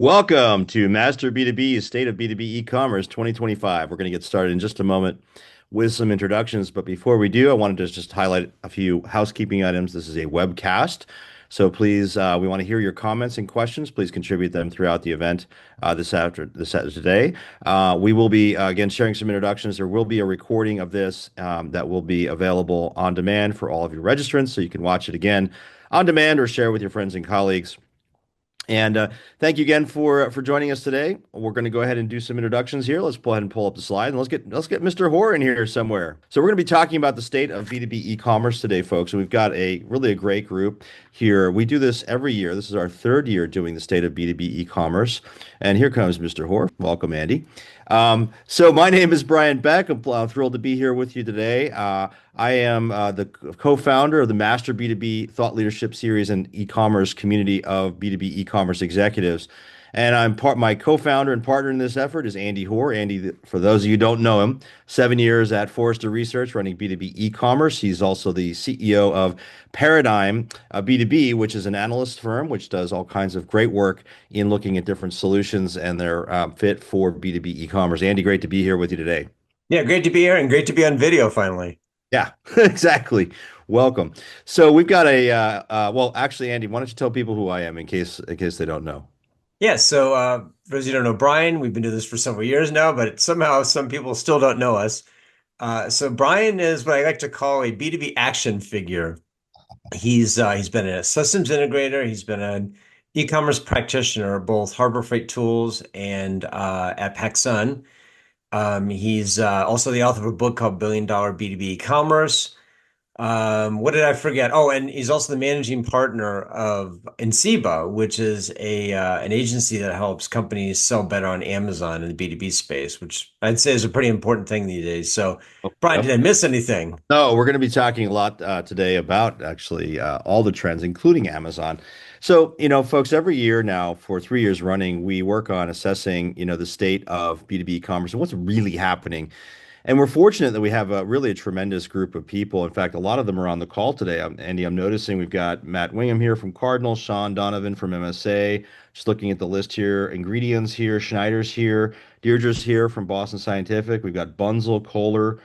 Welcome to Master B2B's State of B2B e-commerce 2025. We're going to get started in just a moment with some introductions, but before we do, I wanted to just highlight a few housekeeping items. This is a webcast, so please, we want to hear your comments and questions. Please contribute them throughout the event today. We will be again sharing some introductions. There will be a recording of this that will be available on demand for all of your registrants, so you can watch it again on demand or share with your friends and colleagues. And thank you again for joining us today. We're going to go ahead and do some introductions here. Let's go ahead and pull up the slide and let's get Mr. Hoar in here somewhere. So we're going to be talking about the state of B2B e-commerce today, folks. And we've got a really a great group here. We do this every year. This is our third year doing the state of B2B e-commerce. And here comes Mr. Hoar. Welcome, Andy. So my name is Brian Beck. I'm thrilled to be here with you today. I am the co-founder of the Master B2B Thought Leadership Series and e-commerce community of B2B e-commerce executives. And my co-founder and partner in this effort is Andy Hoar. Andy, for those of you who don't know him, 7 years at Forrester Research running B2B e-commerce. He's also the CEO of Paradigm B2B, which is an analyst firm which does all kinds of great work in looking at different solutions and their fit for B2B e-commerce. Andy, great to be here with you today. Yeah, great to be here and great to be on video finally. Yeah, exactly. Welcome. So we've got well, actually, Andy, why don't you tell people who I am in case they don't know? Yeah, so for those who don't know Brian, we've been doing this for several years now, but somehow some people still don't know us. So Brian is what I like to call a B2B action figure. He's been a systems integrator, he's been an e-commerce practitioner, both Harbor Freight Tools and at PacSun. He's also the author of a book called Billion Dollar B2B E-commerce. What did I forget? Oh, and he's also the managing partner of Enceba, which is a an agency that helps companies sell better on Amazon in the B2B space, which I'd say is a pretty important thing these days. So, Brian, did Yep. I miss anything? No, we're going to be talking a lot today about actually all the trends, including Amazon. So, folks, every year now for 3 years running, we work on assessing, the state of B2B commerce and what's really happening. And we're fortunate that we have really a tremendous group of people. In fact, a lot of them are on the call today. Andy, I'm noticing we've got Matt Wingham here from Cardinal, Sean Donovan from MSA. Just looking at the list here, Ingredients here, Schneider's here, Deirdre's here from Boston Scientific. We've got Bunzel, Kohler,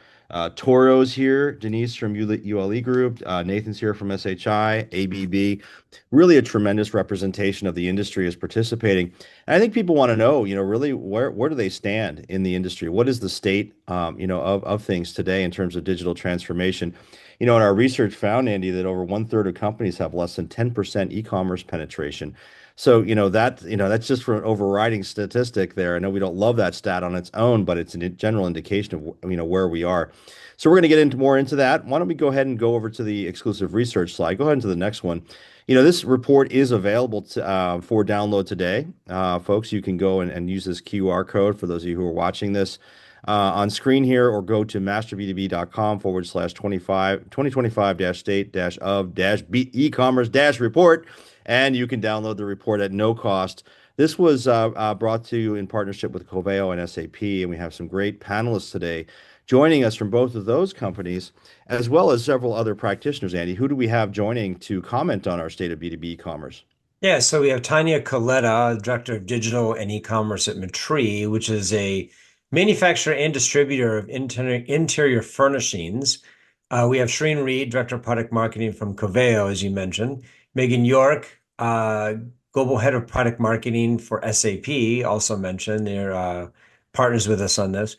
Toro's here, Denise from ULE Group, Nathan's here from SHI, ABB. Really a tremendous representation of the industry is participating. And I think people want to know, really where do they stand in the industry? What is the state, of things today in terms of digital transformation? In our research found, Andy, that over one-third of companies have less than 10% e-commerce penetration. So, that's just for an overriding statistic there. I know we don't love that stat on its own, but it's a general indication of, where we are. So we're going to get into more into that. Why don't we go ahead and go over to the exclusive research slide? Go ahead to the next one. This report is available for download today. Folks, you can go and use this QR code for those of you who are watching this on screen here, or go to masterb2b.com/25 2025-state-of- e-commerce report, and you can download the report at no cost. This was brought to you in partnership with Coveo and SAP, and we have some great panelists today joining us from both of those companies, as well as several other practitioners. Andy, who do we have joining to comment on our state of B2B commerce? Yeah, so we have Tanya Coletta, Director of Digital and E-commerce at Matrix, which is a manufacturer and distributor of interior furnishings. We have Shreen Reed, Director of Product Marketing from Coveo, as you mentioned. Megan York, Global Head of Product Marketing for SAP, also mentioned. They're partners with us on this.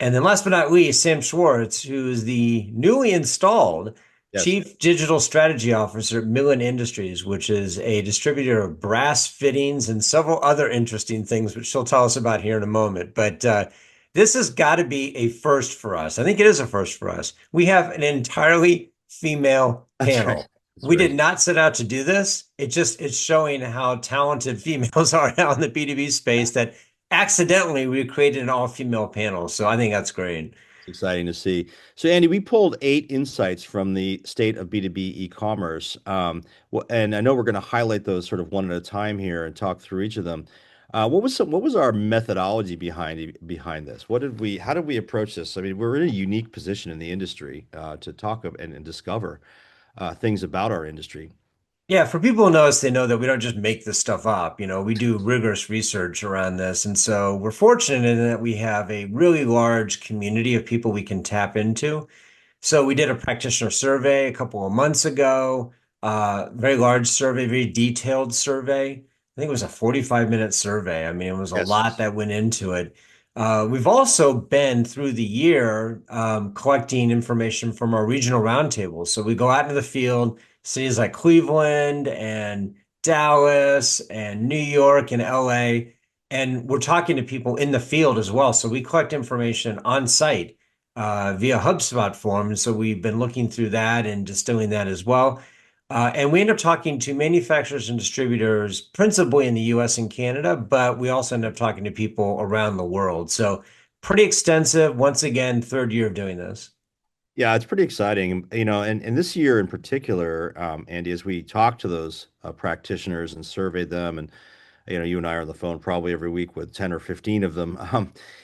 And then last but not least, Sam Schwartz, who is the newly installed Yes. Chief Digital Strategy Officer at Millen Industries, which is a distributor of brass fittings and several other interesting things, which she'll tell us about here in a moment. But this has got to be a first for us. I think it is a first for us. We have an entirely female That's right. panel. That's We right. did not set out to do this. It's showing how talented females are now in the B2B space that accidentally we created an all-female panel. So I think that's great. It's exciting to see. So, Andy, we pulled 8 insights from the state of B2B e-commerce. And I know we're going to highlight those sort of one at a time here and talk through each of them. What was our methodology behind this? How did we approach this? I mean, we're in a unique position in the industry to talk of and discover things about our industry. Yeah, for people who know us, they know that we don't just make this stuff up. We do rigorous research around this. And so we're fortunate in that we have a really large community of people we can tap into. So we did a practitioner survey a couple of months ago, very large survey, very detailed survey. I think it was a 45-minute survey. I mean, it was a lot Yes. that went into it. We've also been through the year collecting information from our regional roundtables. So we go out into the field, cities like Cleveland and Dallas and New York and LA, and we're talking to people in the field as well. So we collect information on site via HubSpot form. So we've been looking through that and distilling that as well. And we end up talking to manufacturers and distributors, principally in the US and Canada, but we also end up talking to people around the world. So pretty extensive. Once again, third year of doing this. Yeah, it's pretty exciting, and this year in particular, Andy, as we talk to those practitioners and surveyed them, and you and I are on the phone probably every week with 10 or 15 of them.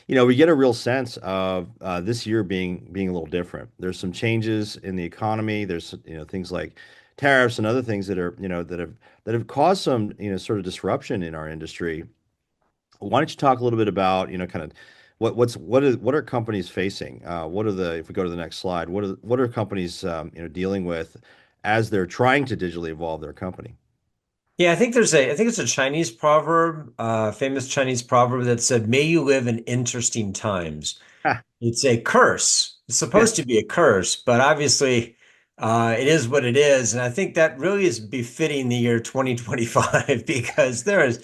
We get a real sense of this year being a little different. There's some changes in the economy. There's things like tariffs and other things that are that have caused some sort of disruption in our industry. Why don't you talk a little bit about, kind of what are companies facing? If we go to the next slide, what are companies dealing with as they're trying to digitally evolve their company? Yeah, I think it's a Chinese proverb, famous Chinese proverb that said, "May you live in interesting times." Ah, It's a curse. It's supposed to be a curse, but obviously, it is what it is. And I think that really is befitting the year 2025 because there is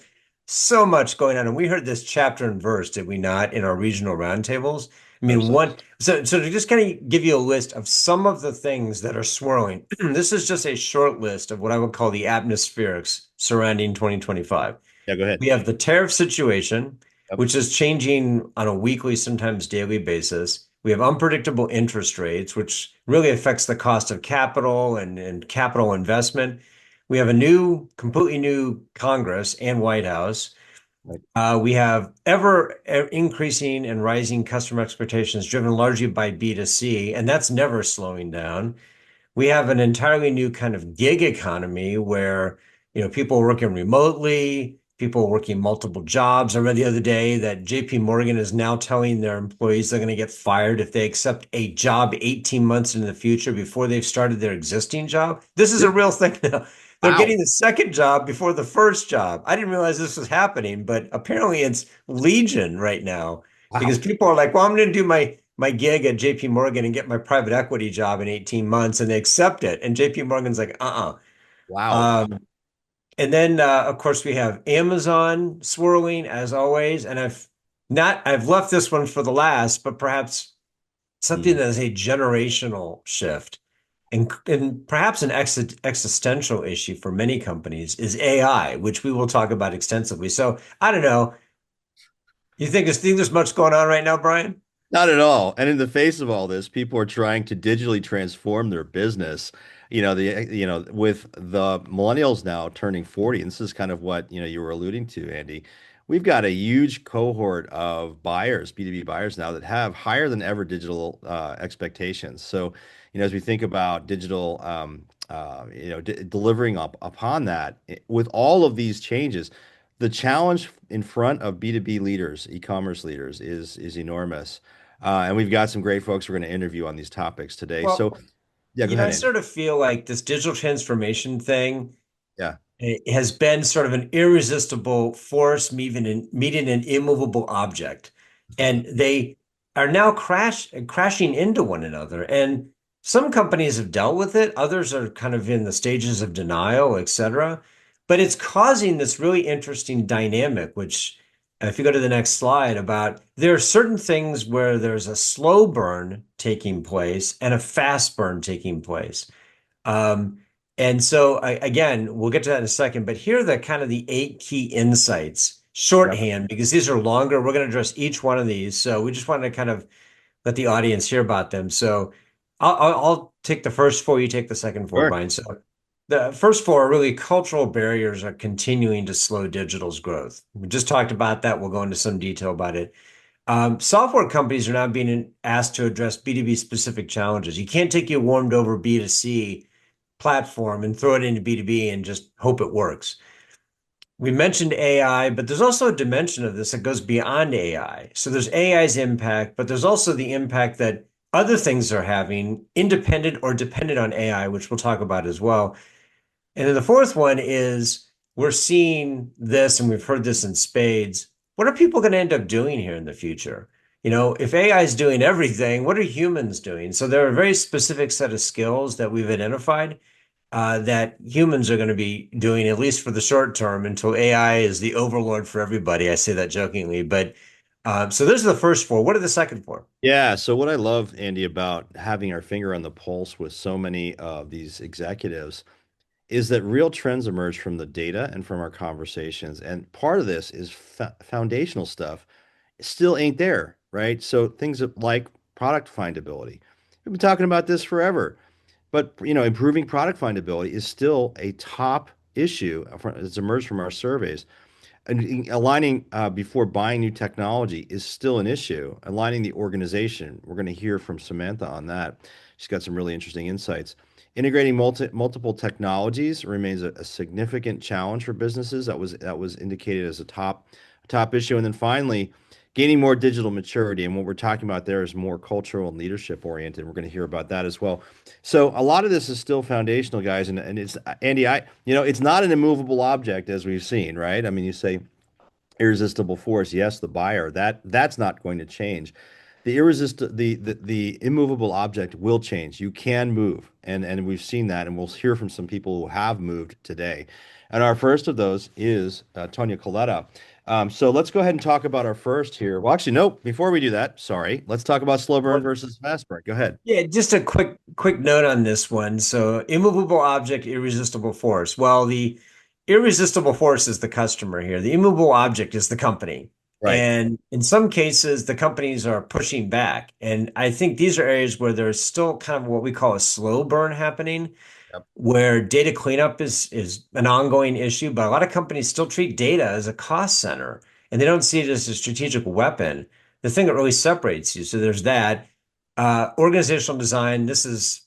so much going on. And we heard this chapter and verse, did we not, in our regional roundtables? I mean, 100%. so to just kind of give you a list of some of the things that are swirling, this is just a short list of what I would call the atmospherics surrounding 2025. Yeah, go ahead. We have the tariff situation, Yep. which is changing on a weekly, sometimes daily basis. We have unpredictable interest rates, which really affects the cost of capital and capital investment. We have a completely new Congress and White House. Right. We have ever increasing and rising customer expectations driven largely by B2C, and that's never slowing down. We have an entirely new kind of gig economy where, people are working remotely, people are working multiple jobs. I read the other day that JP Morgan is now telling their employees they're going to get fired if they accept a job 18 months into the future before they've started their existing job. This is a Really? real thing now. They're Wow. getting the second job before the first job. I didn't realize this was happening, but apparently it's legion right now because Wow. people are like, well, I'm going to do my gig at JP Morgan and get my private equity job in 18 months and they accept it. And JP Morgan's like, uh-uh. Wow. Um, and then of course we have Amazon swirling as always. And I've left this one for the last, but perhaps something Hmm. that is a generational shift and perhaps an existential issue for many companies is AI, which we will talk about extensively. So I don't know. You think there's much going on right now, Brian? Not at all. And in the face of all this, people are trying to digitally transform their business. With the millennials now turning 40, and this is kind of what, you were alluding to, Andy. We've got a huge cohort of buyers, B2B buyers now that have higher than ever digital expectations. So, as we think about digital, delivering upon that, with all of these changes, the challenge in front of B2B leaders, e-commerce leaders, is enormous. And we've got some great folks we're going to interview on these topics today. So, Well, yeah, go I ahead, Andy. sort of feel like this digital transformation thing Yeah. it has been sort of an irresistible force meeting an immovable object. And they are now crashing into one another. And some companies have dealt with it, others are kind of in the stages of denial, et cetera. But it's causing this really interesting dynamic, which, if you go to the next slide, about there are certain things where there's a slow burn taking place and a fast burn taking place. Um, and so again, we'll get to that in a second, but here are the kind of the 8 key insights, Yep. shorthand, because these are longer. We're going to address each one of these. So we just wanted to kind of let the audience hear about them. So I'll take the first four, you take the second four, Sure. Brian. So the first four are really cultural barriers are continuing to slow digital's growth. We just talked about that. We'll go into some detail about it. Software companies are now being asked to address B2B specific challenges. You can't take your warmed over B2C platform and throw it into B2B and just hope it works. We mentioned AI, but there's also a dimension of this that goes beyond AI. So there's AI's impact, but there's also the impact that other things are having, independent or dependent on AI, which we'll talk about as well. And then the fourth one is we're seeing this, and we've heard this in spades. What are people going to end up doing here in the future? If AI is doing everything, what are humans doing? So there are a very specific set of skills that we've identified that humans are going to be doing, at least for the short term, until AI is the overlord for everybody. I say that jokingly, but so those are the first four. What are the second four? Yeah, so what I love, Andy, about having our finger on the pulse with so many of these executives is that real trends emerge from the data and from our conversations. And part of this is foundational stuff still ain't there, right? So things like product findability. We've been talking about this forever, but improving product findability is still a top issue that's emerged from our surveys. And aligning before buying new technology is still an issue. Aligning the organization, we're going to hear from Samantha on that. She's got some really interesting insights. Integrating multiple technologies remains a significant challenge for businesses. That was indicated as a top issue. And then finally, gaining more digital maturity. And what we're talking about there is more cultural and leadership oriented. We're going to hear about that as well. So a lot of this is still foundational, guys. And it's Andy, it's not an immovable object as we've seen, right? I mean, you say irresistible force, yes, the buyer. That's not going to change. The immovable object will change. You can move, and we've seen that, and we'll hear from some people who have moved today. And our first of those is Tonya Coletta. So let's go ahead and talk about our first here. Well, actually, nope. Before we do that, sorry, let's talk about slow burn Well, versus fast burn. Go ahead. yeah, just a quick note on this one. So, immovable object, irresistible force. Well, the irresistible force is the customer here. The immovable object is the company. Right. And in some cases, the companies are pushing back. And I think these are areas where there's still kind of what we call a slow burn happening, Yep. where data cleanup is an ongoing issue, but a lot of companies still treat data as a cost center and they don't see it as a strategic weapon, the thing that really separates you. So there's that. Organizational design, this is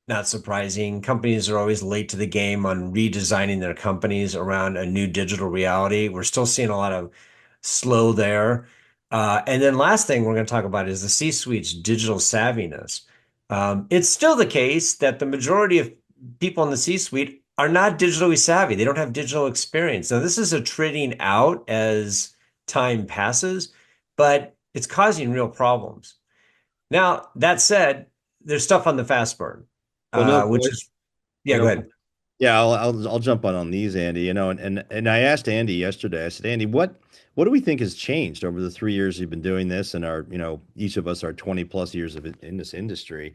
not surprising. Companies are always late to the game on redesigning their companies around a new digital reality. We're still seeing a lot of slow there. And then last thing we're going to talk about is the C-suite's digital savviness. It's still the case that the majority of people in the C-suite are not digitally savvy. They don't have digital experience. Now, this is a trading out as time passes, but it's causing real problems. Now, that said, there's stuff on the fast burn, Well, no, which is, you yeah, go know, ahead. yeah, I'll jump on these, Andy. And I asked Andy yesterday. I said, Andy, what do we think has changed over the 3 years you've been doing this, and each of us are 20 plus years in this industry.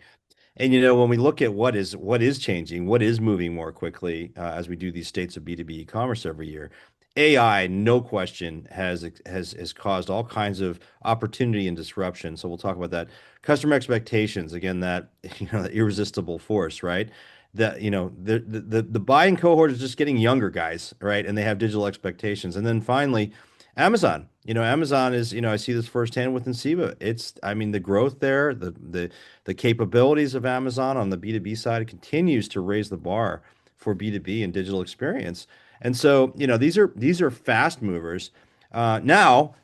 And when we look at what is changing, what is moving more quickly as we do these states of B2B e-commerce every year, AI, no question, has caused all kinds of opportunity and disruption. So we'll talk about that. Customer expectations, again, that that irresistible force, right? That the buying cohort is just getting younger, guys, right? And they have digital expectations. And then finally, Amazon. Amazon is, I see this firsthand with Nsiba. I mean, the growth there, the capabilities of Amazon on the B2B side continues to raise the bar for B2B and digital experience. And so, these are fast movers. We want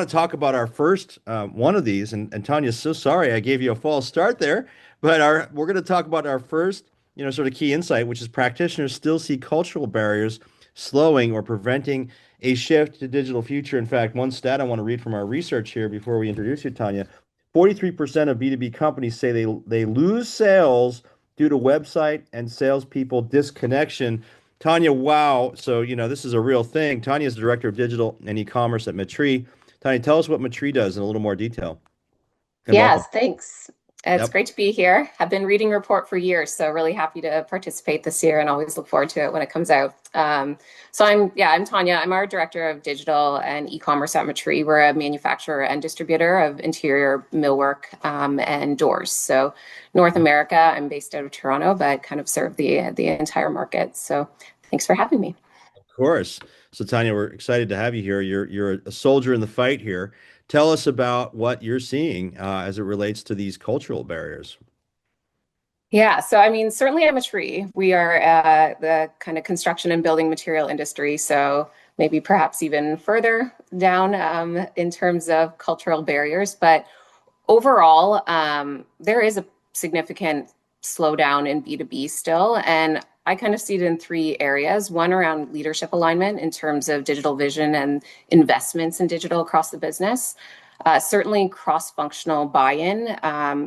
to talk about our first one of these. And Tanya, so sorry I gave you a false start there, but we're going to talk about our first, sort of key insight, which is practitioners still see cultural barriers slowing or preventing a shift to digital future. In fact, one stat I want to read from our research here before we introduce you, Tanya. 43% of B2B companies say they lose sales due to website and salespeople disconnection. Tanya, wow. So, this is a real thing. Tanya is the director of digital and e-commerce at Matrix. Tanya, tell us what Matrix does in a little more detail. And welcome. Yes, thanks. It's Yep. great to be here. I've been reading Report for years, so really happy to participate this year and always look forward to it when it comes out. I'm Tanya. I'm our director of digital and e-commerce at Matrix. We're a manufacturer and distributor of interior millwork and doors. So North America, I'm based out of Toronto, but kind of serve the entire market. So thanks for having me. Of course. So, Tanya, we're excited to have you here. You're a soldier in the fight here. Tell us about what you're seeing as it relates to these cultural barriers. Yeah, so I mean, certainly at Matree, we are the kind of construction and building material industry. So maybe perhaps even further down in terms of cultural barriers. But overall, there is a significant slowdown in B2B still. And I kind of see it in three areas. One around leadership alignment in terms of digital vision and investments in digital across the business. Certainly cross-functional buy-in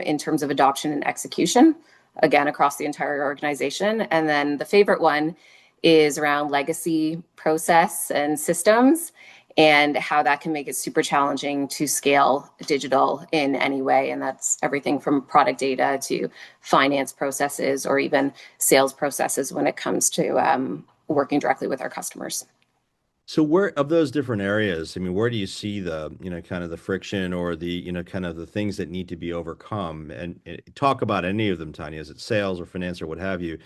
in terms of adoption and execution, again, across the entire organization. And then the favorite one is around legacy process and systems and how that can make it super challenging to scale digital in any way. And that's everything from product data to finance processes or even sales processes when it comes to working directly with our customers. So where of those different areas, I mean, where do you see the, kind of the friction or the, kind of the things that need to be overcome? And talk about any of them, Tanya. Is it sales or finance or what have you?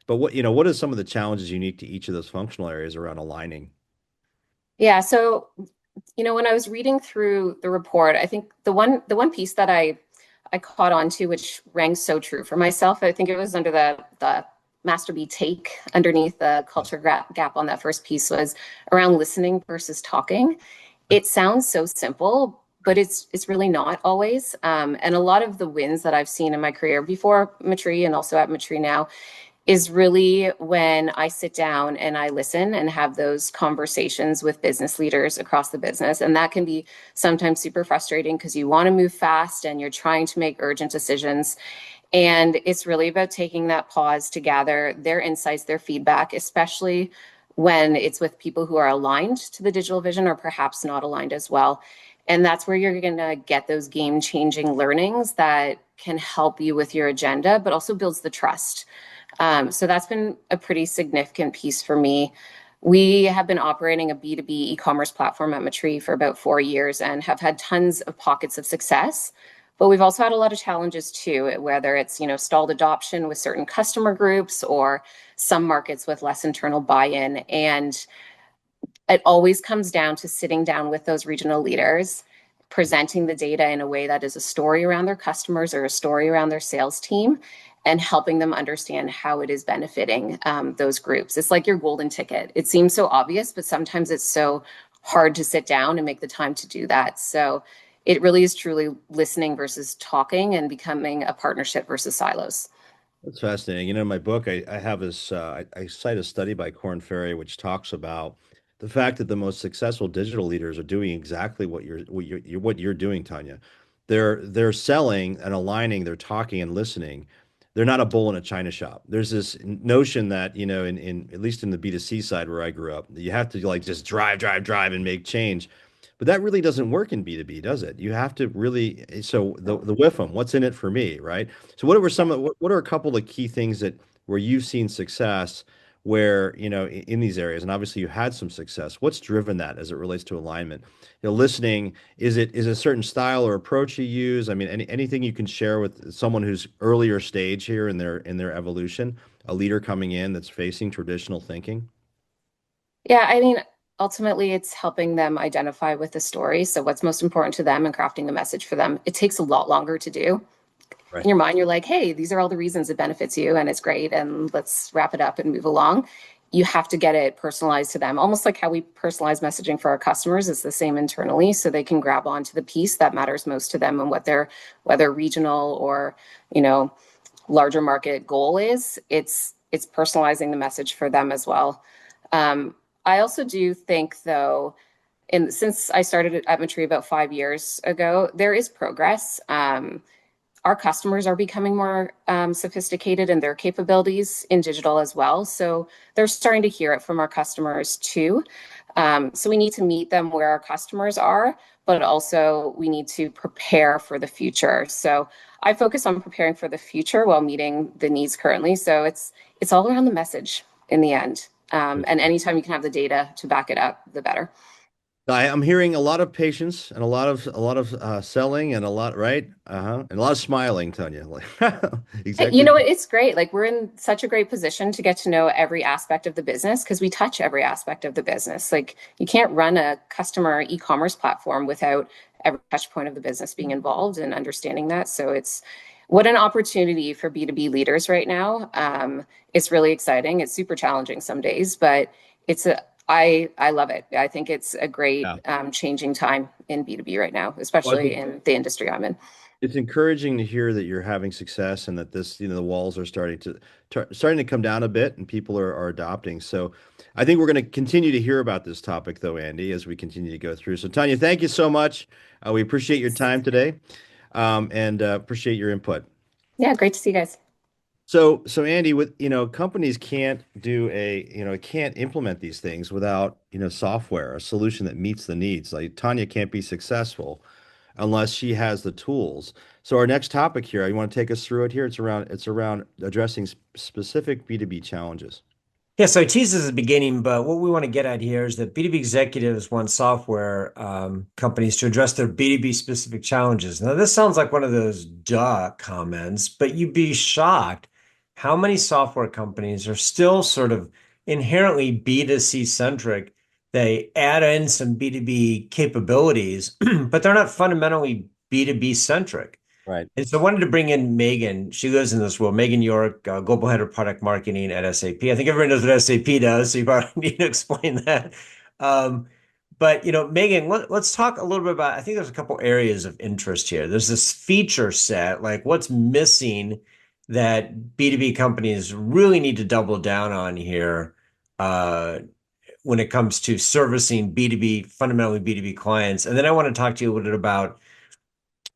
But what are some of the challenges unique to each of those functional areas around aligning? Yeah, so when I was reading through the report, I think the one piece that I caught on to, which rang so true for myself, I think it was under the Master B take underneath the culture gap on that first piece was around listening versus talking. It sounds so simple, but it's really not always. And a lot of the wins that I've seen in my career before Matree and also at Matree now is really when I sit down and I listen and have those conversations with business leaders across the business. And that can be sometimes super frustrating because you want to move fast and you're trying to make urgent decisions. And it's really about taking that pause to gather their insights, their feedback, especially when it's with people who are aligned to the digital vision or perhaps not aligned as well. And that's where you're going to get those game-changing learnings that can help you with your agenda, but also builds the trust. So that's been a pretty significant piece for me. We have been operating a B2B e-commerce platform at Matree for about 4 years and have had tons of pockets of success. But we've also had a lot of challenges too, whether it's, stalled adoption with certain customer groups or some markets with less internal buy-in. And it always comes down to sitting down with those regional leaders, presenting the data in a way that is a story around their customers or a story around their sales team, and helping them understand how it is benefiting those groups. It's like your golden ticket. It seems so obvious, but sometimes it's so hard to sit down and make the time to do that. So it really is truly listening versus talking and becoming a partnership versus silos. That's fascinating. In my book, I have this, I cite a study by Korn Ferry, which talks about the fact that the most successful digital leaders are doing exactly what you're doing, Tanya. They're selling and aligning, they're talking and listening. They're not a bull in a china shop. There's this notion that, in at least in the B2C side where I grew up, that you have to like just drive, drive, drive and make change. But that really doesn't work in B2B, does it? You have to really, so the WIFM, what's in it for me, right? So what are a couple of key things that where you've seen success where, in these areas, and obviously you had some success. What's driven that as it relates to alignment? Listening, is it a certain style or approach you use? I mean, anything you can share with someone who's earlier stage here in their evolution, a leader coming in that's facing traditional thinking? Yeah, I mean, ultimately, it's helping them identify with the story. So, what's most important to them and crafting the message for them. It takes a lot longer to do. In Right. your mind, you're like, hey, these are all the reasons it benefits you and it's great. And let's wrap it up and move along. You have to get it personalized to them, almost like how we personalize messaging for our customers. It's the same internally, so they can grab onto the piece that matters most to them and what their whether regional or you know larger market goal is. It's personalizing the message for them as well. I also do think, though, and since I started at Matree about 5 years ago, there is progress. Our customers are becoming more sophisticated in their capabilities in digital as well. So they're starting to hear it from our customers too. So we need to meet them where our customers are, but also we need to prepare for the future. So I focus on preparing for the future while meeting the needs currently. So it's all around the message in the end. And anytime you can have the data to back it up, the better. I'm hearing a lot of patience and a lot of selling and a lot, right? Uh-huh. And a lot of smiling, Tanya. Like You exactly. know, it's great. Like we're in such a great position to get to know every aspect of the business because we touch every aspect of the business. Like you can't run a customer e-commerce platform without every touch point of the business being involved and understanding that. So it's What an opportunity for B2B leaders right now. It's really exciting. It's super challenging some days, but I love it. I think it's a great Yeah. changing time in B2B right now, Well, I especially think in the industry I'm in. it's encouraging to hear that you're having success and that this, the walls are starting to come down a bit and people are adopting. So I think we're going to continue to hear about this topic though, Andy, as we continue to go through. So Tanya, thank you so much. We appreciate your time today, and appreciate your input. Yeah, great to see you guys. So Andy, with companies can't can't implement these things without software, a solution that meets the needs. Like Tanya can't be successful unless she has the tools. So our next topic here, you want to take us through it here? It's around addressing specific B2B challenges. Yeah, so I teased this at the beginning, but what we want to get at here is that B2B executives want software companies to address their B2B specific challenges. Now, this sounds like one of those duh comments, but you'd be shocked how many software companies are still sort of inherently B2C centric. They add in some B2B capabilities, but they're not fundamentally B2B centric. Right. And so I wanted to bring in Megan. She lives in this world. Megan York, Global Head of Product Marketing at SAP. I think everyone knows what SAP does, so you probably need to explain that. Um, but Megan, let's talk a little bit about. I think there's a couple areas of interest here. There's this feature set, like what's missing that B2B companies really need to double down on here when it comes to servicing B2B, fundamentally B2B clients. And then I want to talk to you a little bit about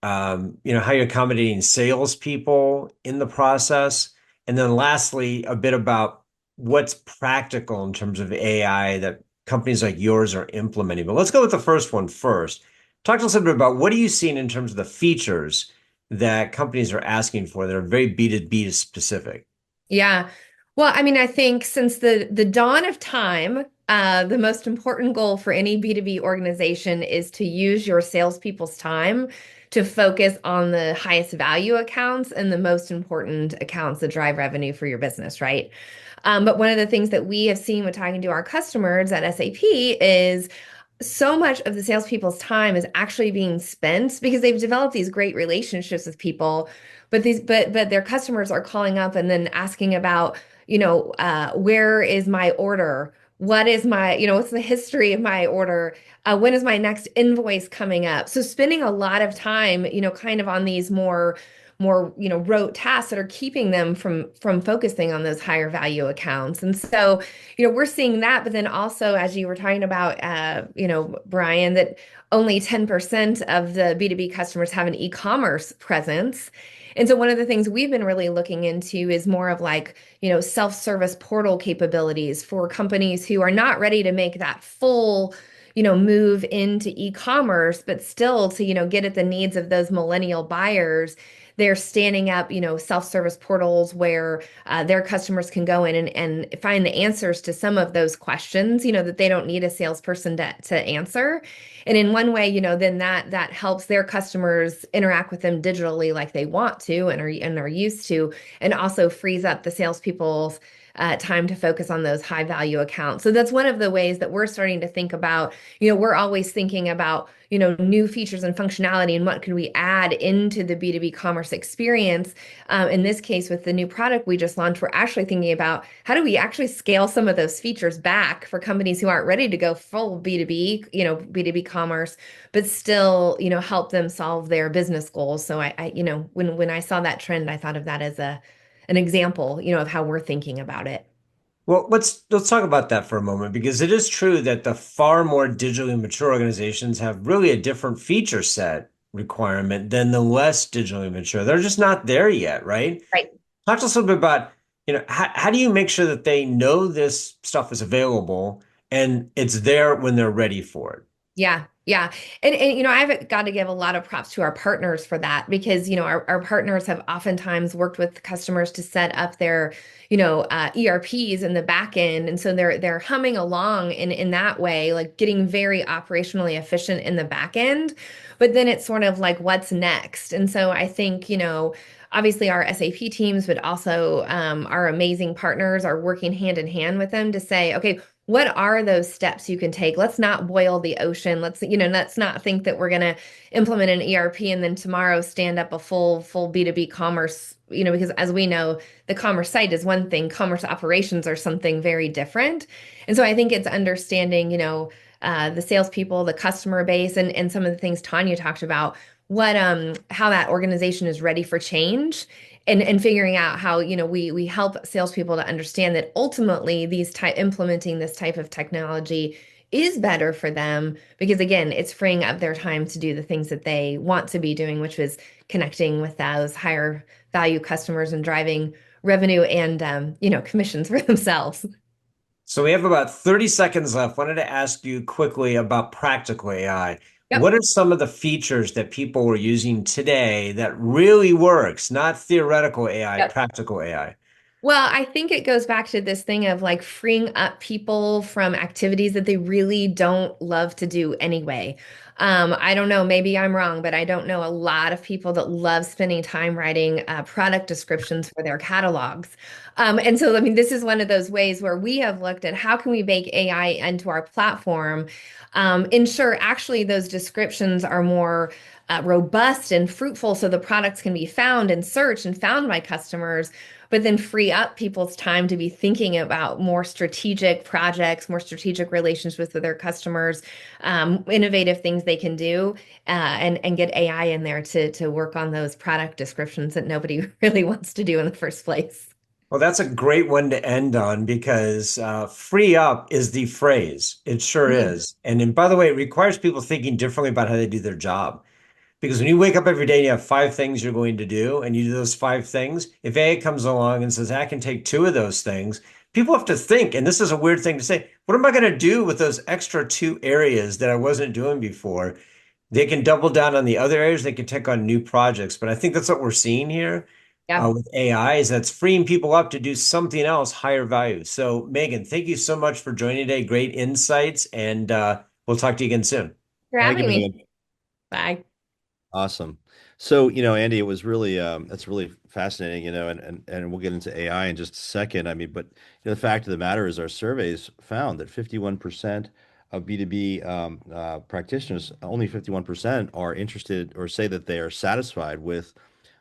how you're accommodating salespeople in the process. And then lastly, a bit about what's practical in terms of AI that companies like yours are implementing. But let's go with the first one first. Talk to us a bit about what are you seeing in terms of the features that companies are asking for that are very B2B specific? Yeah. Well, I mean, I think since the dawn of time, the most important goal for any B2B organization is to use your salespeople's time to focus on the highest value accounts and the most important accounts that drive revenue for your business, right? But one of the things that we have seen with talking to our customers at SAP is so much of the salespeople's time is actually being spent because they've developed these great relationships with people, but their customers are calling up and then asking about, where is my order? What is my, what's the history of my order? When is my next invoice coming up? So spending a lot of time, kind of on these more rote tasks that are keeping them from focusing on those higher value accounts. And so we're seeing that, but then also as you were talking about Brian, that only 10% of the B2B customers have an e-commerce presence. And so one of the things we've been really looking into is more of like self-service portal capabilities for companies who are not ready to make that full move into e-commerce, but still to get at the needs of those millennial buyers. They're standing up, self-service portals where their customers can go in and find the answers to some of those questions, that they don't need a salesperson to answer. And in one way, then that helps their customers interact with them digitally like they want to and are used to, and also frees up the salespeople's time to focus on those high value accounts. So that's one of the ways that we're starting to think about, we're always thinking about, new features and functionality and what could we add into the B2B commerce experience. In this case, with the new product we just launched, we're actually thinking about how do we actually scale some of those features back for companies who aren't ready to go full B2B, B2B commerce, but still, help them solve their business goals. So when I saw that trend, I thought of that as an example, of how we're thinking about it. Well, let's talk about that for a moment because it is true that the far more digitally mature organizations have really a different feature set requirement than the less digitally mature. They're just not there yet, right? Right. Talk to us a little bit about, how do you make sure that they know this stuff is available and it's there when they're ready for it? Yeah. Yeah. And I've got to give a lot of props to our partners for that because, our partners have oftentimes worked with customers to set up their, ERPs in the back end. And so they're humming along in that way, like getting very operationally efficient in the back end. But then it's sort of like, what's next? And so I think, obviously our SAP teams, but also our amazing partners are working hand in hand with them to say, okay, what are those steps you can take? Let's not boil the ocean. Let's not think that we're going to implement an ERP and then tomorrow stand up a full B2B commerce, because as we know, the commerce site is one thing, commerce operations are something very different. And so I think it's understanding, the salespeople, the customer base, and some of the things Tanya talked about, how that organization is ready for change and figuring out how, we help salespeople to understand that ultimately implementing this type of technology is better for them because again, it's freeing up their time to do the things that they want to be doing, which was connecting with those higher value customers and driving revenue and commissions for themselves. So we have about 30 seconds left. Wanted to ask you quickly about practical AI. Yep. What are some of the features that people are using today that really works? Not theoretical AI, Yep. practical AI. Well, I think it goes back to this thing of like freeing up people from activities that they really don't love to do anyway. I don't know, maybe I'm wrong, but I don't know a lot of people that love spending time writing product descriptions for their catalogs. And so, I mean, this is one of those ways where we have looked at how can we bake AI into our platform, ensure actually those descriptions are more robust and fruitful so the products can be found and searched and found by customers, but then free up people's time to be thinking about more strategic projects, more strategic relationships with their customers, innovative things they can do, and get AI in there to work on those product descriptions that nobody really wants to do in the first place. Well, that's a great one to end on because free up is the phrase. It sure Mhm. is. And by the way, it requires people thinking differently about how they do their job. Because when you wake up every day and you have five things you're going to do, and you do those five things, if AI comes along and says, I can take two of those things, people have to think, and this is a weird thing to say, what am I going to do with those extra two areas that I wasn't doing before? They can double down on the other areas, they can take on new projects. But I think that's what we're seeing here Yeah. with AI is that's freeing people up to do something else higher value. So Megan, thank you so much for joining today. Great insights, and we'll talk to you again soon. For Thank you, having me. Megan. Bye. Awesome. So, Andy, it was really that's really fascinating, and we'll get into AI in just a second. I mean, but the fact of the matter is our surveys found that 51% of B2B practitioners, only 51% are interested or say that they are satisfied with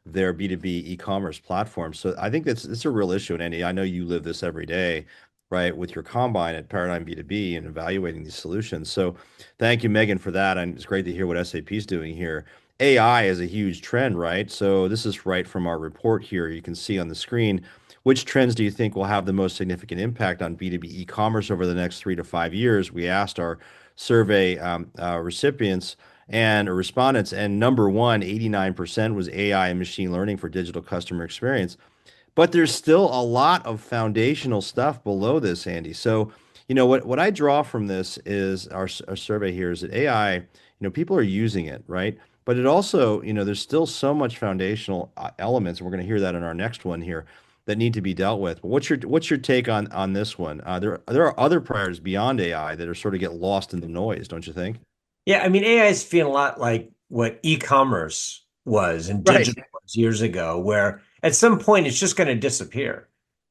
their B2B e-commerce platform. So I think that's a real issue. And Andy, I know you live this every day, right, with your combine at Paradigm B2B and evaluating these solutions. So thank you, Megan, for that. And it's great to hear what SAP is doing here. AI is a huge trend, right? So this is right from our report here. You can see on the screen, which trends do you think will have the most significant impact on B2B e-commerce over the next 3 to 5 years? We asked our survey recipients and respondents, and number one, 89% was AI and machine learning for digital customer experience. But there's still a lot of foundational stuff below this, Andy. So, what I draw from this is our survey here is that AI, people are using it, right? But it also, there's still so much foundational elements, and we're going to hear that in our next one here that need to be dealt with. But what's your take on this one? There are other priorities beyond AI that are sort of get lost in the noise, don't you think? Yeah, I mean, AI is feeling a lot like what e-commerce was and Right. digital was years ago, where at some point it's just going to disappear.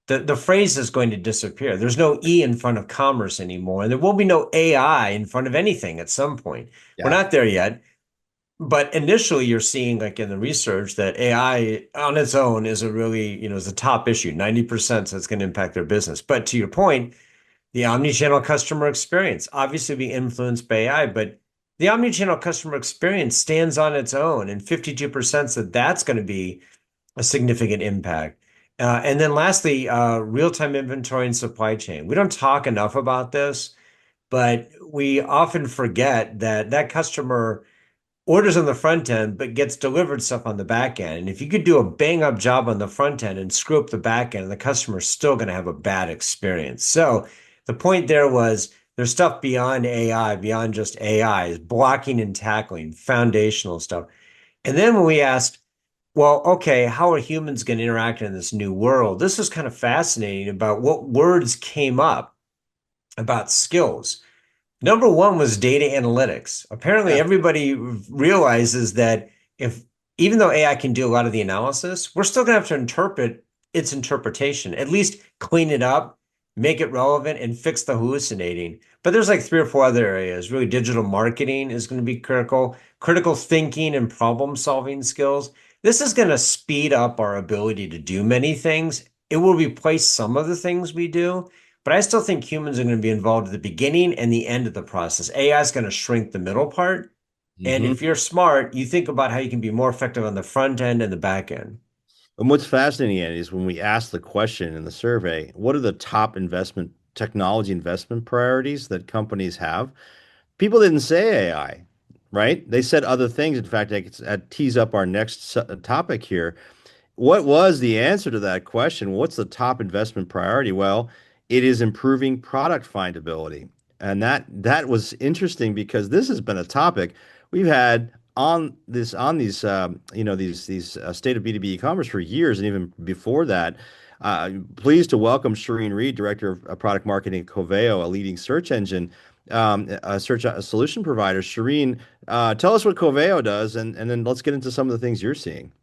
The phrase is going to disappear. There's no E in front of commerce anymore, and there will be no AI in front of anything at some point. We're Yeah. not there yet, but initially you're seeing, like in the research, that AI on its own is a really, is a top issue. 90% says it's going to impact their business. But to your point, the omnichannel customer experience obviously be influenced by AI, but the omnichannel customer experience stands on its own, and 52% said that's going to be a significant impact. And then lastly, real-time inventory and supply chain. We don't talk enough about this, but we often forget that that customer orders on the front end, but gets delivered stuff on the back end. And if you could do a bang up job on the front end and screw up the back end, the customer's still going to have a bad experience. So the point there was there's stuff beyond AI, beyond just AI, is blocking and tackling, foundational stuff. And then when we asked, well, okay, how are humans going to interact in this new world? This is kind of fascinating about what words came up about skills. Number one was data analytics. Apparently, Yeah. everybody realizes that if even though AI can do a lot of the analysis, we're still going to have to interpret its interpretation, at least clean it up make it relevant, and fix the hallucinating. But there's like three or four other areas. Really, digital marketing is going to be critical, critical thinking and problem solving skills. This is going to speed up our ability to do many things. It will replace some of the things we do, but I still think humans are going to be involved at the beginning and the end of the process. AI is going to shrink the middle part. And Hmm. if you're smart, you think about how you can be more effective on the front end and the back end. And what's fascinating, Andy, is when we ask the question in the survey, what are the top investment technology investment priorities that companies have? People didn't say AI, right? They said other things. In fact, I could tease up our next topic here. What was the answer to that question? What's the top investment priority? Well, it is improving product findability. And that was interesting because this has been a topic we've had on these these State of B2B e-commerce for years, and even before that. Pleased to welcome Shireen Reed, Director of Product Marketing at Coveo, a leading search engine, a search solution provider. Shireen, tell us what Coveo does, and then let's get into some of the things you're seeing.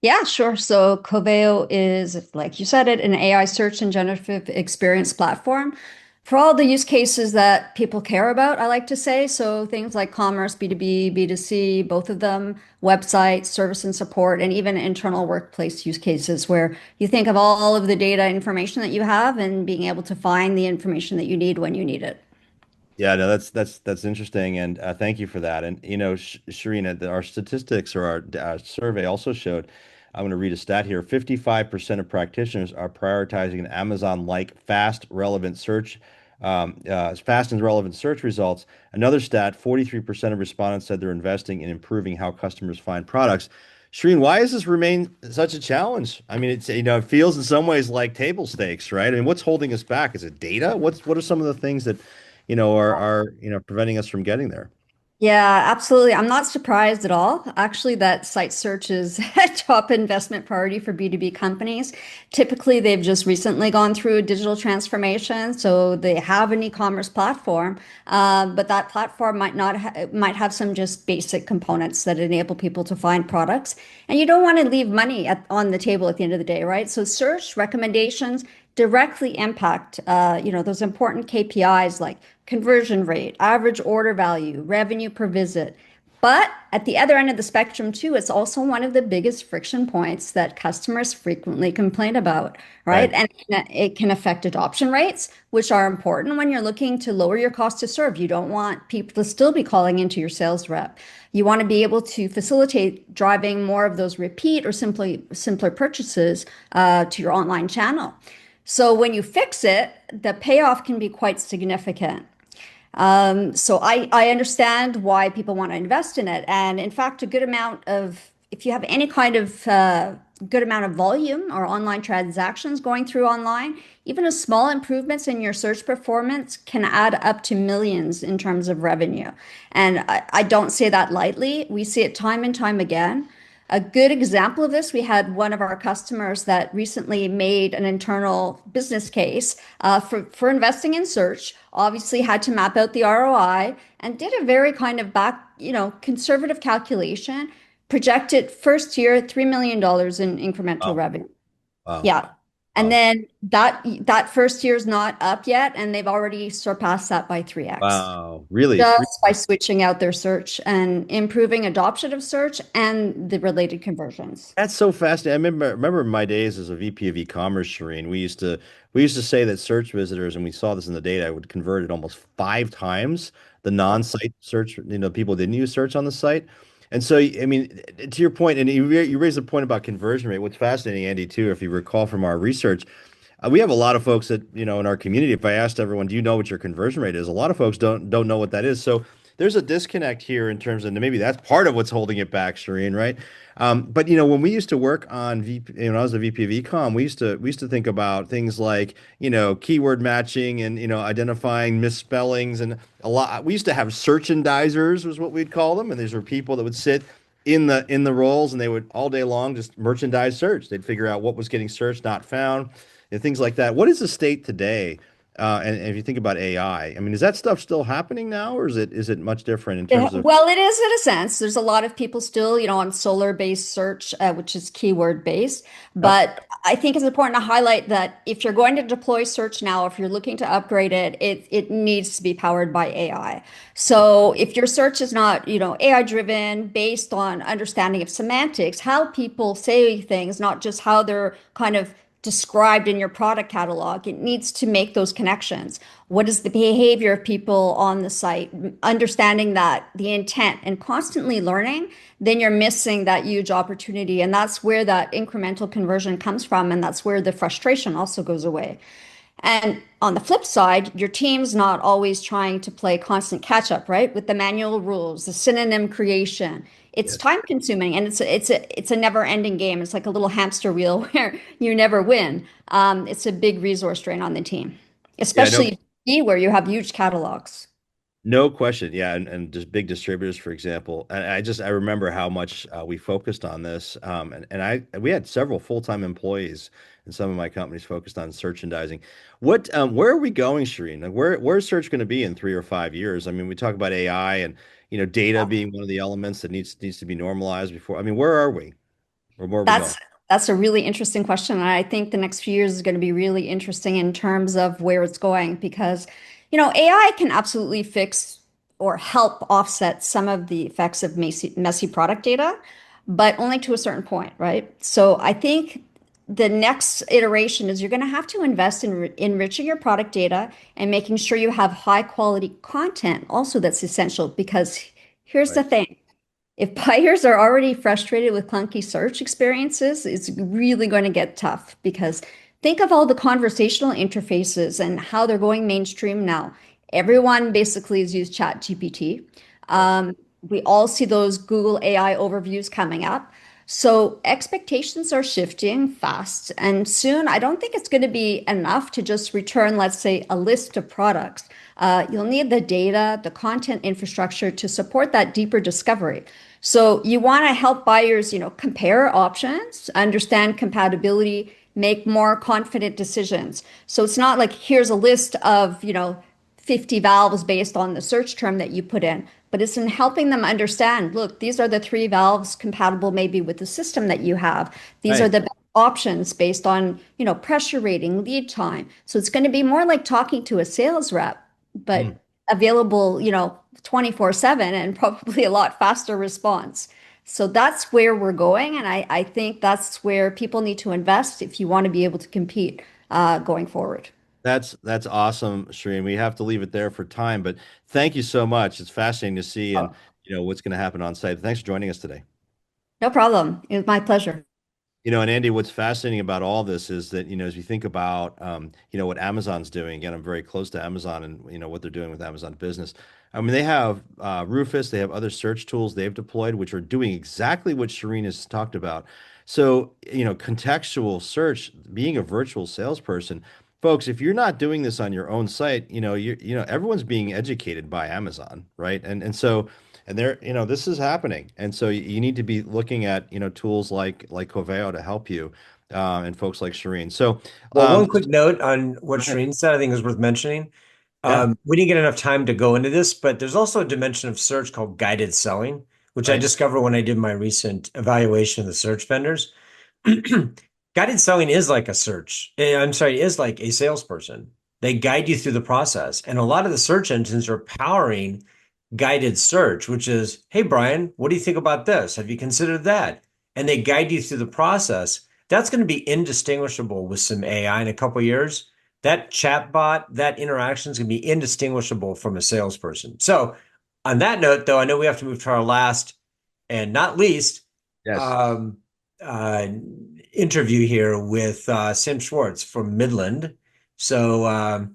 Yeah, sure. So Coveo is, like you said it, an AI search and generative experience platform for all the use cases that people care about, I like to say. So things like commerce, B2B, B2C, both of them, websites, service and support, and even internal workplace use cases where you think of all of the data information that you have and being able to find the information that you need when you need it. Yeah, no, that's interesting, and thank you for that. And Sharina, our statistics or our survey also showed. I'm going to read a stat here. 55% of practitioners are prioritizing an Amazon-like fast and relevant search results. Another stat: 43% of respondents said they're investing in improving how customers find products. Shreen, why has this remained such a challenge? I mean, it feels in some ways like table stakes, right? I mean, what's holding us back? Is it data? What are some of the things that are preventing us from getting there? Yeah, absolutely. I'm not surprised at all, actually, that site search is a top investment priority for B2B companies. Typically, they've just recently gone through a digital transformation, so they have an e-commerce platform, but that platform might have some just basic components that enable people to find products. And you don't want to leave money on the table at the end of the day, right? So search recommendations directly impact, those important KPIs like conversion rate, average order value, revenue per visit. But at the other end of the spectrum, too, it's also one of the biggest friction points that customers frequently complain about, right? Right. And it can affect adoption rates, which are important when you're looking to lower your cost to serve. You don't want people to still be calling into your sales rep. You want to be able to facilitate driving more of those repeat or simpler purchases to your online channel. So when you fix it, the payoff can be quite significant. So I understand why people want to invest in it. And in fact, if you have any kind of good amount of volume or online transactions going through online, even a small improvements in your search performance can add up to millions in terms of revenue. And I don't say that lightly. We see it time and time again. A good example of this, we had one of our customers that recently made an internal business case for investing in search, obviously had to map out the ROI and did a very kind of conservative calculation, projected first year $3 million in incremental Wow. revenue. Wow. Yeah. And Wow. then that first year's not up yet, and they've already surpassed that by 3x Wow. Really? Three? just by switching out their search and improving adoption of search and the related conversions. That's so fascinating. I remember in my days as a VP of e-commerce, Shireen, we used to say that search visitors, and we saw this in the data, would convert at almost 5 times the non-site search, people didn't use search on the site. And so, I mean, to your point, and you raised a point about conversion rate. What's fascinating, Andy, too, if you recall from our research, we have a lot of folks that, in our community, if I asked everyone, do you know what your conversion rate is? A lot of folks don't know what that is. So there's a disconnect here in terms of, and maybe that's part of what's holding it back, Shireen, right? But when we used to work on VP, when I was a VP of ecom, we used to think about things like, keyword matching and, identifying misspellings and a lot. We used to have searchandizers was what we'd call them. And these were people that would sit in the roles and they would all day long just merchandise search. They'd figure out what was getting searched, not found, and things like that. What is the state today And if you think about AI, I mean, is that stuff still happening now, or is it much different in Yeah, terms of? well, it is in a sense. There's a lot of people still, on solar-based search, which is keyword-based. Yep. But I think it's important to highlight that if you're going to deploy search now, if you're looking to upgrade it, it needs to be powered by AI. So if your search is not, AI-driven, based on understanding of semantics, how people say things, not just how they're kind of described in your product catalog, it needs to make those connections. What is the behavior of people on the site? Understanding that the intent and constantly learning, then you're missing that huge opportunity. And that's where that incremental conversion comes from. And that's where the frustration also goes away. And on the flip side, your team's not always trying to play constant catch up, right? With the manual rules, the synonym creation. It's Yes. time consuming and it's a never ending game. It's like a little hamster wheel where you never win. It's a big resource drain on the team, Yeah, no, especially where you have huge catalogs. no question. Yeah, and just big distributors, for example. And I remember how much we focused on this. And we had several full-time employees in some of my companies focused on merchandising. Where are we going, Shireen? Like where's search going to be in 3 or 5 years? I mean, we talk about AI and data being one of the elements that needs to be normalized before. I mean, where are we? Or where are we going? That's a really interesting question. And I think the next few years is going to be really interesting in terms of where it's going because, AI can absolutely fix or help offset some of the effects of messy product data, but only to a certain point, right? So I think the next iteration is you're going to have to invest in enriching your product data and making sure you have high quality content also that's essential because here's the Right. thing. If buyers are already frustrated with clunky search experiences, it's really going to get tough because think of all the conversational interfaces and how they're going mainstream now. Everyone basically has used ChatGPT. Yes. We all see those Google AI overviews coming up. So expectations are shifting fast. And soon, I don't think it's going to be enough to just return, let's say, a list of products. You'll need the data, the content infrastructure to support that deeper discovery. So you want to help buyers, compare options, understand compatibility, make more confident decisions. So it's not like here's a list of, 50 valves based on the search term that you put in, but it's in helping them understand, look, these are the 3 valves compatible maybe with the system that you have. These are Right. the best options based on, pressure rating, lead time. So it's going to be more like talking to a sales rep, Mm. but available, 24/7 and probably a lot faster response. So that's where we're going. And I think that's where people need to invest if you want to be able to compete going forward. That's awesome, Shireen. We have to leave it there for time, but thank you so much. It's fascinating to see and Oh, what's going to happen on site. Thanks for joining us today. no problem. It was my pleasure. And Andy, what's fascinating about all this is that, as you think about, what Amazon's doing, again, I'm very close to Amazon and, what they're doing with Amazon Business. I mean, they have Rufus, they have other search tools they've deployed, which are doing exactly what Shireen has talked about. So, contextual search, being a virtual salesperson, folks, if you're not doing this on your own site, everyone's being educated by Amazon, right? And they're, this is happening. And so you need to be looking at, tools like Coveo to help you, and folks like Shireen. So, Well, one just quick note on what go ahead. Shereen said, I think is worth mentioning. Yeah. We didn't get enough time to go into this, but there's also a dimension of search called guided selling, which I Right. discovered when I did my recent evaluation of the search vendors. Guided selling is like a search. I'm sorry, is like a salesperson. They guide you through the process. And a lot of the search engines are powering guided search, which is, hey, Brian, what do you think about this? Have you considered that? And they guide you through the process. That's going to be indistinguishable with some AI in a couple of years. That chatbot, that interaction is going to be indistinguishable from a salesperson. So, on that note, though, I know we have to move to our last and not least Yes. um, uh, interview here with Sam Schwartz from Midland. So,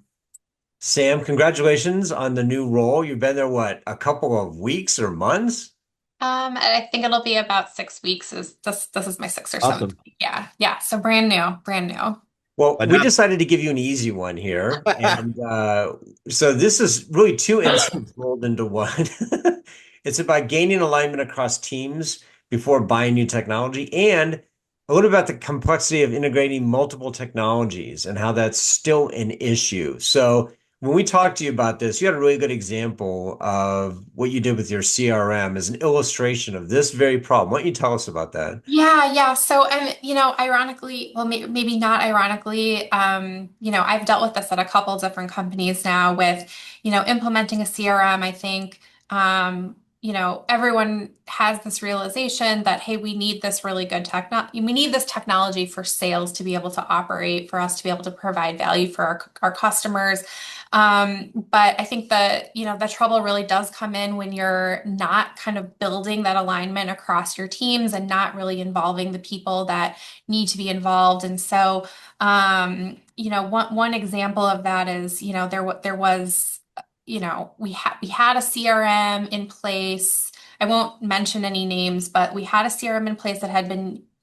Sam, congratulations on the new role. You've been there, what, a couple of weeks or months? I think it'll be about 6 weeks. Is this is my sixth or seventh Awesome. week. Yeah, yeah. So brand new, brand new. Well, But we now, decided to give you an easy one here. And so this is really two insights rolled into one. It's about gaining alignment across teams before buying new technology and a little about the complexity of integrating multiple technologies and how that's still an issue. So when we talked to you about this, you had a really good example of what you did with your CRM as an illustration of this very problem. Why don't you tell us about that? Yeah. So, and ironically, well, maybe not ironically, I've dealt with this at a couple different companies now with, implementing a CRM. I think, everyone has this realization that, hey, we need this really good we need this technology for sales to be able to operate, for us to be able to provide value for our customers. But I think the trouble really does come in when you're not kind of building that alignment across your teams and not really involving the people that need to be involved. And so, one example of that is, there was, we had a CRM in place. I won't mention any names, but we had a CRM in place that had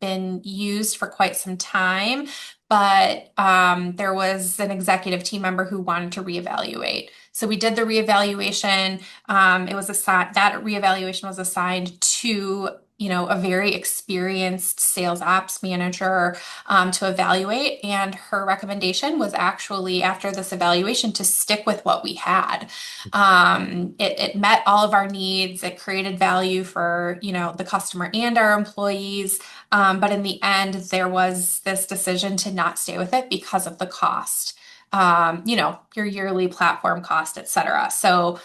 been used for quite some time. But there was an executive team member who wanted to reevaluate. So we did the reevaluation. That reevaluation was assigned to, a very experienced sales ops manager to evaluate. And her recommendation was actually, after this evaluation, to stick with what we had. It met all of our needs. It created value for, the customer and our employees. But in the end, there was this decision to not stay with it because of the cost. Your yearly platform cost, et cetera. So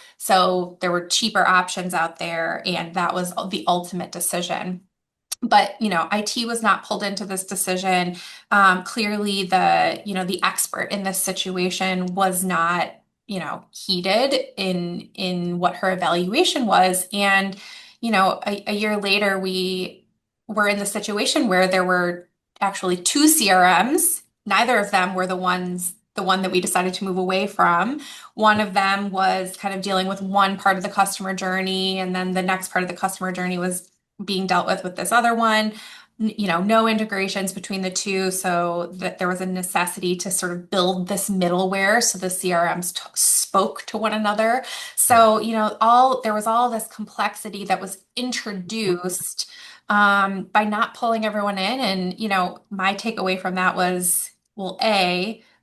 there were cheaper options out there, and that was the ultimate decision. But, IT was not pulled into this decision. Clearly the expert in this situation was not, heated in what her evaluation was. And, a year later, we were in the situation where there were actually two CRMs. Neither of them were the one that we decided to move away from. One of them was kind of dealing with one part of the customer journey, and then the next part of the customer journey was being dealt with this other one. No integrations between the two, so that there was a necessity to sort of build this middleware so the CRMs spoke to one another. So, there was all this complexity that was introduced by not pulling everyone in. And, my takeaway from that was, well,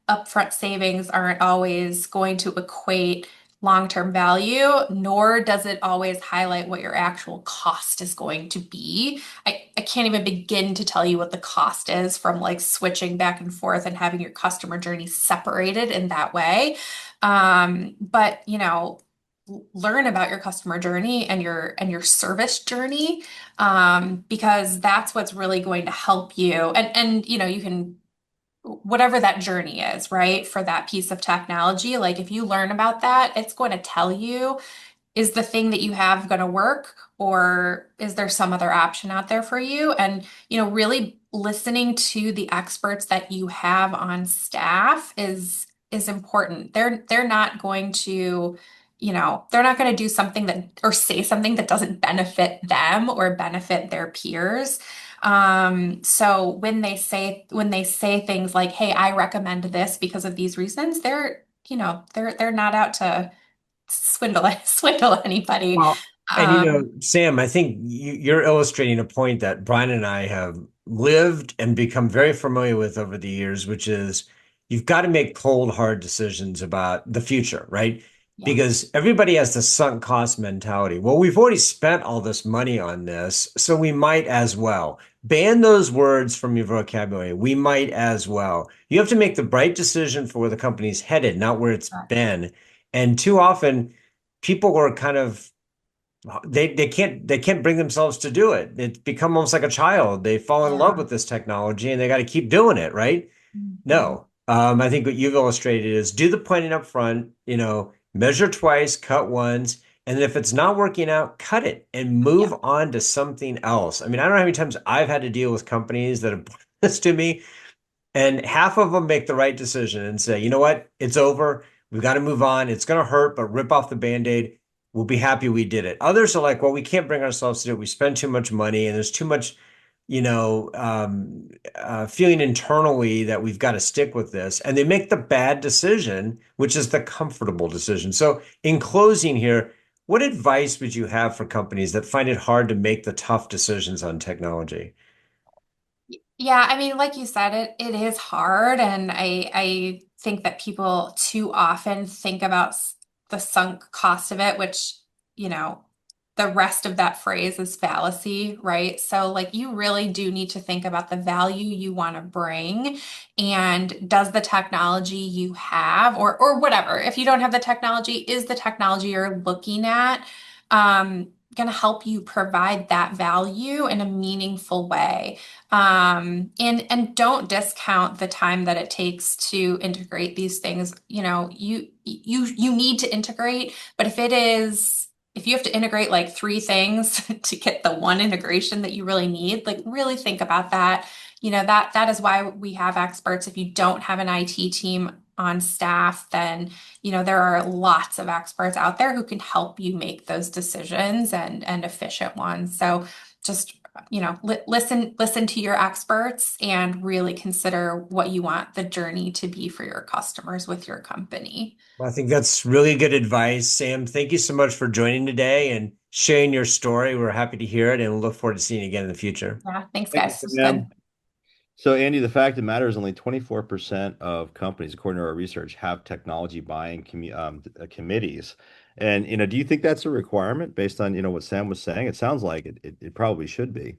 upfront savings aren't always going to equate long-term value, nor does it always highlight what your actual cost is going to be. I can't even begin to tell you what the cost is from like switching back and forth and having your customer journey separated in that way. But learn about your customer journey and your service journey, because that's what's really going to help you. And you can, whatever that journey is, right? For that piece of technology, like if you learn about that, it's going to tell you, is the thing that you have going to work, or is there some other option out there for you? And, really listening to the experts that you have on staff is important. They're not going to, they're not going to do something that, or say something that doesn't benefit them or benefit their peers. So when they say things like, "Hey, I recommend this because of these reasons," they're not out to swindle anybody. Well, and Um, Sam, I think you're illustrating a point that Brian and I have lived and become very familiar with over the years, which is you've got to make cold, hard decisions about the future, right? yeah, Because everybody has the sunk cost mentality. Well, we've already spent all this money on this, so we might as well. Ban those words from your vocabulary. We might as well. You have to make the right decision for where the company's headed, not where it's been. And too often, people are kind of they can't bring themselves to do it. It's become almost like a child. They fall in love yeah. with this technology and they got to keep doing it, right? Mhm. No. I think what you've illustrated is do the planning up front, measure twice, cut once, and then if it's not working out, cut it and move Yeah, on to something else. I mean, I don't know how many times I've had to deal with companies that have brought this to me, and half of them make the right decision and say, you know what, it's over. We've got to move on. It's going to hurt, but rip off the Band-Aid. We'll be happy we did it. Others are like, well, we can't bring ourselves to do it. We spend too much money and there's too much, feeling internally that we've got to stick with this. And they make the bad decision, which is the comfortable decision. So in closing here, what advice would you have for companies that find it hard to make the tough decisions on technology? Yeah, I mean, like you said, it is hard, and I think that people too often think about the sunk cost of it, which, you know, the rest of that phrase is fallacy, right? So like you really do need to think about the value you want to bring, and does the technology you have, or whatever, if you don't have the technology, is the technology you're looking at going to help you provide that value in a meaningful way? And don't discount the time that it takes to integrate these things. You know, you need to integrate, but if you have to integrate like three things to get the one integration that you really need, like really think about that. You know, that is why we have experts. If you don't have an IT team on staff, then there are lots of experts out there who can help you make those decisions and efficient ones. So just listen to your experts and really consider what you want the journey to be for your customers with your company. Well, I think that's really good advice, Sam. Thank you so much for joining today and sharing your story. We're happy to hear it and we'll look forward to seeing you again in the future. Yeah, thanks, Thank you, guys. It was good. Sam. So, Andy, the fact of the matter is only 24% of companies, according to our research, have technology buying committees. And, do you think that's a requirement based on, what Sam was saying? It sounds like it probably should be.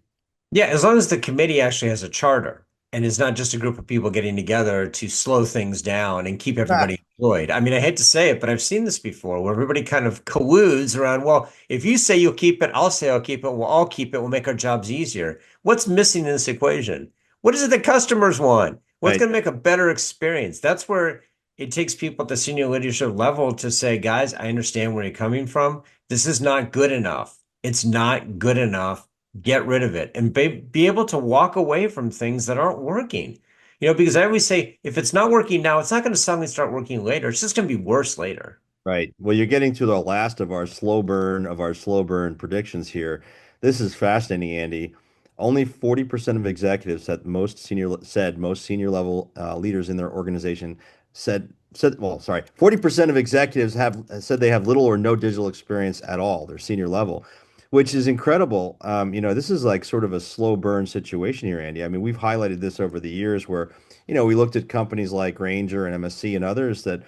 Yeah, as long as the committee actually has a charter and it's not just a group of people getting together to slow things down and keep Ah, everybody employed. I mean, I hate to say it, but I've seen this before where everybody kind of colludes around, well, if you say you'll keep it, I'll say I'll keep it, we'll all keep it, we'll make our jobs easier. What's missing in this equation? What is it that customers want? What's right. going to make a better experience? That's where it takes people at the senior leadership level to say, guys, I understand where you're coming from. This is not good enough. It's not good enough. Get rid of it and be able to walk away from things that aren't working. Because I always say if it's not working now, it's not going to suddenly start working later. It's just going to be worse later. Right. Well, you're getting to the last of our slow burn predictions here. This is fascinating, Andy. Only 40% of executives said most senior level leaders in their organization said well, sorry, 40% of executives have said they have little or no digital experience at all, their senior level, which is incredible. This is like sort of a slow burn situation here, Andy. I mean, we've highlighted this over the years where, we looked at companies like Ranger and MSC and others that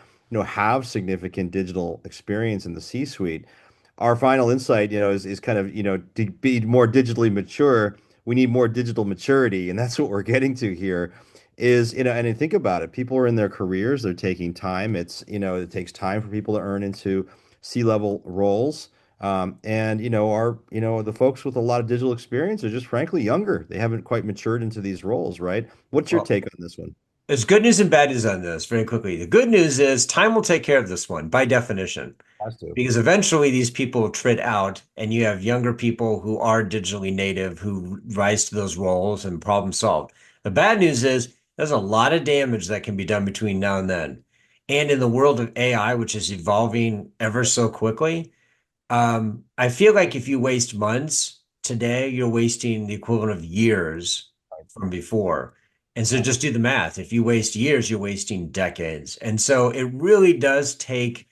have significant digital experience in the C-suite. Our final insight, is kind of, to be more digitally mature, we need more digital maturity, and that's what we're getting to here. Is, and then think about it, people are in their careers, they're taking time. It takes time for people to earn into C-level roles. And the folks with a lot of digital experience are just frankly younger. They haven't quite matured into these roles, right? What's your Well, take on this one? there's good news and bad news on this very quickly. The good news is time will take care of this one by definition, Has to. because eventually these people will trid out and you have younger people who are digitally native who rise to those roles and problem solve. The bad news is there's a lot of damage that can be done between now and then. And in the world of AI, which is evolving ever so quickly, I feel like if you waste months today, you're wasting the equivalent of years from before. And so just do the math. If you waste years, you're wasting decades. And so it really does take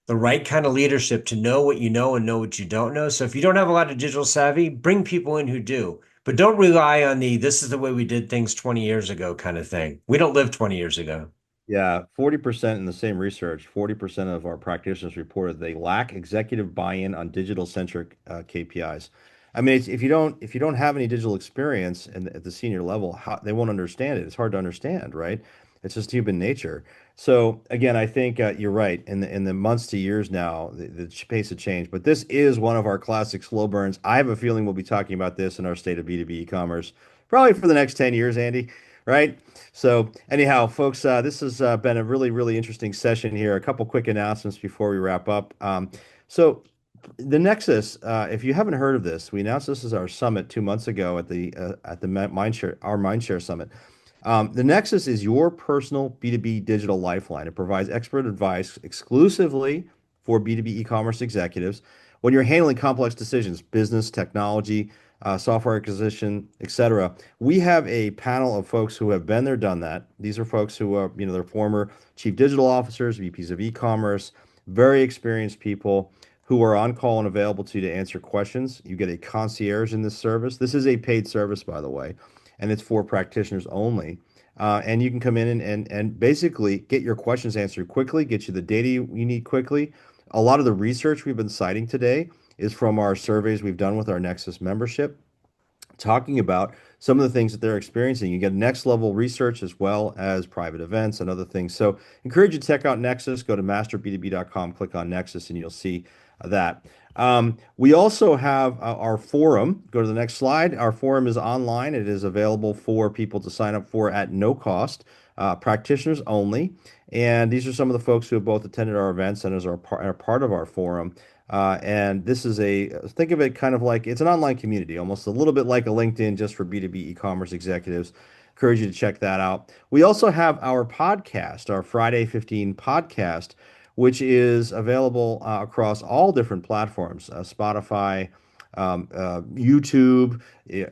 the right kind of leadership to know what you know and know what you don't know. So if you don't have a lot of digital savvy, bring people in who do. But don't rely on this is the way we did things 20 years ago kind of thing. We don't live 20 years ago. Yeah, 40% in the same research, 40% of our practitioners reported they lack executive buy-in on digital-centric KPIs. I mean, if you don't have any digital experience at the senior level, they won't understand it. It's hard to understand, right? It's just human nature. So again, I think you're right. In the months to years now, the pace of change. But this is one of our classic slow burns. I have a feeling we'll be talking about this in our state of B2B e-commerce probably for the next 10 years, Andy, right? So anyhow, folks, this has been a really, really interesting session here. A couple quick announcements before we wrap up. So the Nexus, if you haven't heard of this, we announced this as our summit 2 months ago at the Mindshare Summit. The Nexus is your personal B2B digital lifeline. It provides expert advice exclusively for B2B e-commerce executives when you're handling complex decisions, business, technology, software acquisition, etc. We have a panel of folks who have been there, done that. These are folks who are, they're former chief digital officers, VPs of e-commerce, very experienced people who are on call and available to you to answer questions. You get a concierge in this service. This is a paid service, by the way. and it's for practitioners only. And you can come in and basically get your questions answered quickly, get you the data you need quickly. A lot of the research we've been citing today is from our surveys we've done with our Nexus membership, talking about some of the things that they're experiencing. You get next level research as well as private events and other things. So encourage you to check out Nexus. Go to masterb2b.com, click on Nexus, and you'll see that. We also have our forum. Go to the next slide. Our forum is online. It is available for people to sign up for at no cost, practitioners only. And these are some of the folks who have both attended our events and are part of our forum. And this is think of it kind of like it's an online community, almost a little bit like a LinkedIn just for B2B e-commerce executives. Encourage you to check that out. We also have our podcast, our Friday 15 podcast, which is available across all different platforms, Spotify, YouTube,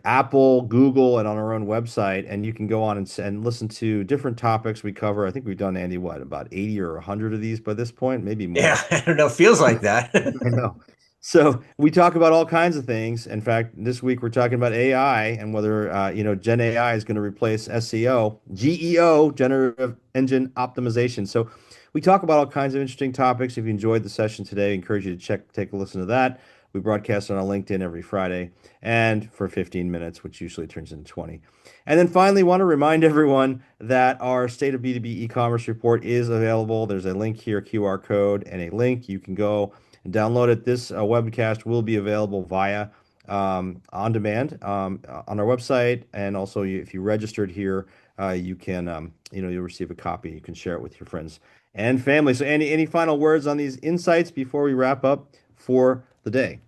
Apple, Google, and on our own website. And you can go on and listen to different topics we cover. I think we've done, Andy, what, about 80 or 100 of these by this point, maybe more. Yeah, I don't know. Feels like that. I know. So we talk about all kinds of things. In fact, this week we're talking about AI and whether Gen AI is going to replace SEO, GEO, generative engine optimization. So we talk about all kinds of interesting topics. If you enjoyed the session today, I encourage you to take a listen to that. We broadcast on our LinkedIn every Friday and for 15 minutes, which usually turns into 20. And then finally, want to remind everyone that our State of B2B e-commerce report is available. There's a link here, QR code, and a link. You can go and download it. This webcast will be available via on demand on our website. And also, if you registered here, you can, you'll receive a copy. You can share it with your friends and family. So any final words on these insights before we wrap up for the day?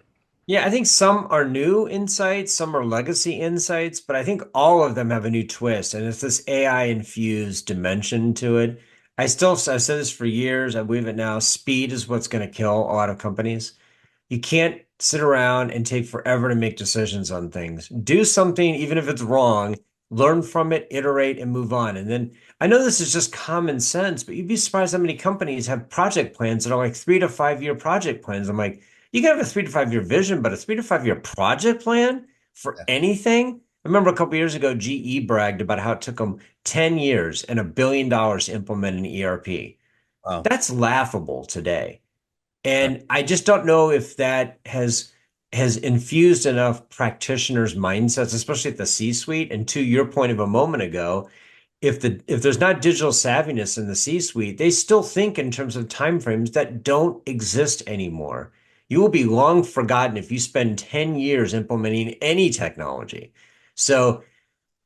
Yeah, I think some are new insights, some are legacy insights, but I think all of them have a new twist, and it's this AI infused dimension to it. I've said this for years, I believe it now. Speed is what's going to kill a lot of companies. You can't sit around and take forever to make decisions on things. Do something, even if it's wrong, learn from it, iterate, and move on. And then I know this is just common sense, but you'd be surprised how many companies have project plans that are like 3 to 5 year project plans. I'm like, you can have a 3 to 5 year vision, but a 3 to 5 year project plan for anything? I remember a couple years ago, GE bragged about how it took them 10 years and $1 billion to implement an ERP. Wow. That's laughable today. And I just don't know if that has infused enough practitioners' mindsets, especially at the C-suite. And to your point of a moment ago, if there's not digital savviness in the C-suite, they still think in terms of timeframes that don't exist anymore. You will be long forgotten if you spend 10 years implementing any technology. So,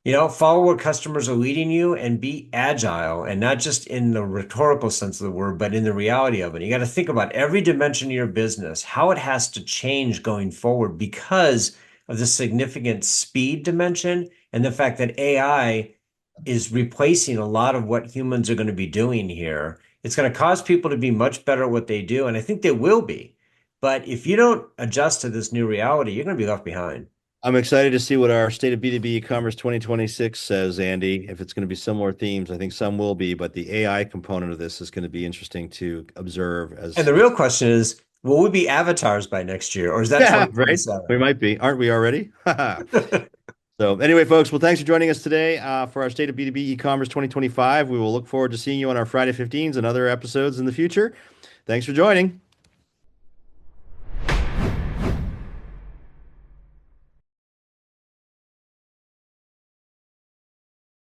follow where customers are leading you and be agile, and not just in the rhetorical sense of the word, but in the reality of it. You got to think about every dimension of your business, how it has to change going forward because of the significant speed dimension and the fact that AI is replacing a lot of what humans are going to be doing here. It's going to cause people to be much better at what they do, and I think they will be. But if you don't adjust to this new reality, you're going to be left behind. I'm excited to see what our State of B2B e-commerce 2026 says, Andy. If it's going to be similar themes, I think some will be, but the AI component of this is going to be interesting to observe. And the real question is, will we be avatars by next year, or is that right? We might be, aren't we already? So anyway, folks, well, thanks for joining us today for our State of B2B e-commerce 2025. We will look forward to seeing you on our Friday 15s and other episodes in the future. Thanks for joining.